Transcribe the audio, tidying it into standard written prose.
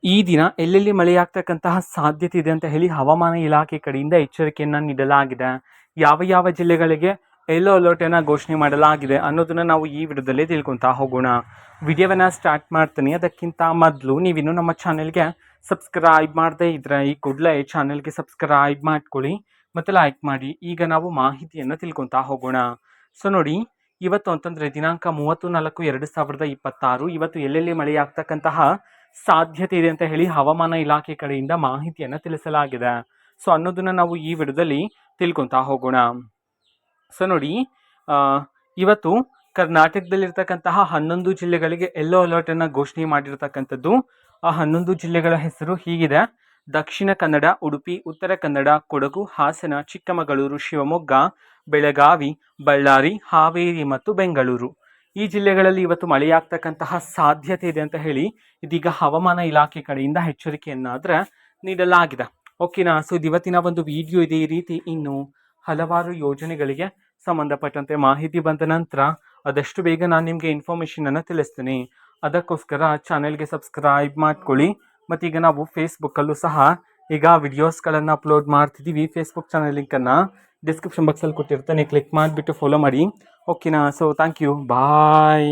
ಈ ದಿನ ಎಲ್ಲೆಲ್ಲಿ ಮಳೆಯಾಗ್ತಕ್ಕಂತಹ ಸಾಧ್ಯತೆ ಇದೆ ಅಂತ ಹೇಳಿ ಹವಾಮಾನ ಇಲಾಖೆ ಕಡೆಯಿಂದ ಎಚ್ಚರಿಕೆಯನ್ನು ನೀಡಲಾಗಿದೆ. ಯಾವ ಯಾವ ಜಿಲ್ಲೆಗಳಿಗೆ ಯೆಲ್ಲೋ ಅಲರ್ಟನ್ನು ಘೋಷಣೆ ಮಾಡಲಾಗಿದೆ ಅನ್ನೋದನ್ನು ನಾವು ಈ ವಿಡಿಯೋದಲ್ಲಿ ತಿಳ್ಕೊತಾ ಹೋಗೋಣ. ವಿಡಿಯೋವನ್ನು ಸ್ಟಾರ್ಟ್ ಮಾಡ್ತೀನಿ. ಅದಕ್ಕಿಂತ ಮೊದಲು ನೀವಿನ್ನು ನಮ್ಮ ಚಾನೆಲ್ಗೆ ಸಬ್ಸ್ಕ್ರೈಬ್ ಮಾಡದೇ ಇದ್ರೆ ಈ ಕೂಡಲೇ ಚಾನೆಲ್ಗೆ ಸಬ್ಸ್ಕ್ರೈಬ್ ಮಾಡ್ಕೊಳ್ಳಿ ಮತ್ತು ಲೈಕ್ ಮಾಡಿ. ಈಗ ನಾವು ಮಾಹಿತಿಯನ್ನು ತಿಳ್ಕೊತಾ ಹೋಗೋಣ. ಸೊ ನೋಡಿ, ಇವತ್ತು ಅಂತಂದರೆ ದಿನಾಂಕ 30/4/2026 ಇವತ್ತು ಎಲ್ಲೆಲ್ಲಿ ಮಳೆಯಾಗ್ತಕ್ಕಂತಹ ಸಾಧ್ಯತೆ ಇದೆ ಅಂತ ಹೇಳಿ ಹವಾಮಾನ ಇಲಾಖೆ ಕಡೆಯಿಂದ ಮಾಹಿತಿಯನ್ನು ತಿಳಿಸಲಾಗಿದೆ. ಸೊ ಅನ್ನೋದನ್ನು ನಾವು ಈ ವಿಡಿಯೋದಲ್ಲಿ ತಿಳ್ಕೊತಾ ಹೋಗೋಣ. ಸೊ ನೋಡಿ, ಇವತ್ತು ಕರ್ನಾಟಕದಲ್ಲಿರ್ತಕ್ಕಂತಹ 11 ಜಿಲ್ಲೆಗಳಿಗೆ ಯೆಲ್ಲೋ ಅಲರ್ಟನ್ನು ಘೋಷಣೆ ಮಾಡಿರ್ತಕ್ಕಂಥದ್ದು. ಆ 11 ಜಿಲ್ಲೆಗಳ ಹೆಸರು ಹೀಗಿದೆ: ದಕ್ಷಿಣ ಕನ್ನಡ, ಉಡುಪಿ, ಉತ್ತರ ಕನ್ನಡ, ಕೊಡಗು, ಹಾಸನ, ಚಿಕ್ಕಮಗಳೂರು, ಶಿವಮೊಗ್ಗ, ಬೆಳಗಾವಿ, ಬಳ್ಳಾರಿ, ಹಾವೇರಿ ಮತ್ತು ಬೆಂಗಳೂರು. ಈ ಜಿಲ್ಲೆಗಳಲ್ಲಿ ಇವತ್ತು ಮಳೆಯಾಗ್ತಕ್ಕಂತಹ ಸಾಧ್ಯತೆ ಇದೆ ಅಂತ ಹೇಳಿ ಇದೀಗ ಹವಾಮಾನ ಇಲಾಖೆ ಕಡೆಯಿಂದ ಎಚ್ಚರಿಕೆಯನ್ನಾದರೆ ನೀಡಲಾಗಿದೆ. ಓಕೆನಾ? ಸೊ ಇದು ಇವತ್ತಿನ ಒಂದು ವಿಡಿಯೋ ಇದೆ. ಈ ರೀತಿ ಇನ್ನು ಹಲವಾರು ಯೋಜನೆಗಳಿಗೆ ಸಂಬಂಧಪಟ್ಟಂತೆ ಮಾಹಿತಿ ಬಂದ ನಂತರ ಆದಷ್ಟು ಬೇಗ ನಾನು ನಿಮಗೆ ಇನ್ಫಾರ್ಮೇಷನನ್ನು ತಿಳಿಸ್ತೀನಿ. ಅದಕ್ಕೋಸ್ಕರ ಚಾನೆಲ್ಗೆ ಸಬ್ಸ್ಕ್ರೈಬ್ ಮಾಡ್ಕೊಳ್ಳಿ. ಮತ್ತು ಈಗ ನಾವು ಫೇಸ್ಬುಕ್ಕಲ್ಲೂ ಸಹ ಈಗ ವಿಡಿಯೋಸ್ಗಳನ್ನು ಅಪ್ಲೋಡ್ ಮಾಡ್ತಿದ್ದೀವಿ. ಫೇಸ್ಬುಕ್ ಚಾನಲ್ ಲಿಂಕನ್ನು ಡಿಸ್ಕ್ರಿಪ್ಷನ್ ಬಾಕ್ಸಲ್ಲಿ ಕೊಟ್ಟಿರ್ತಾನೆ, ಕ್ಲಿಕ್ ಮಾಡಿಬಿಟ್ಟು ಫಾಲೋ ಮಾಡಿ. ಓಕೆನಾ? So thank you, bye.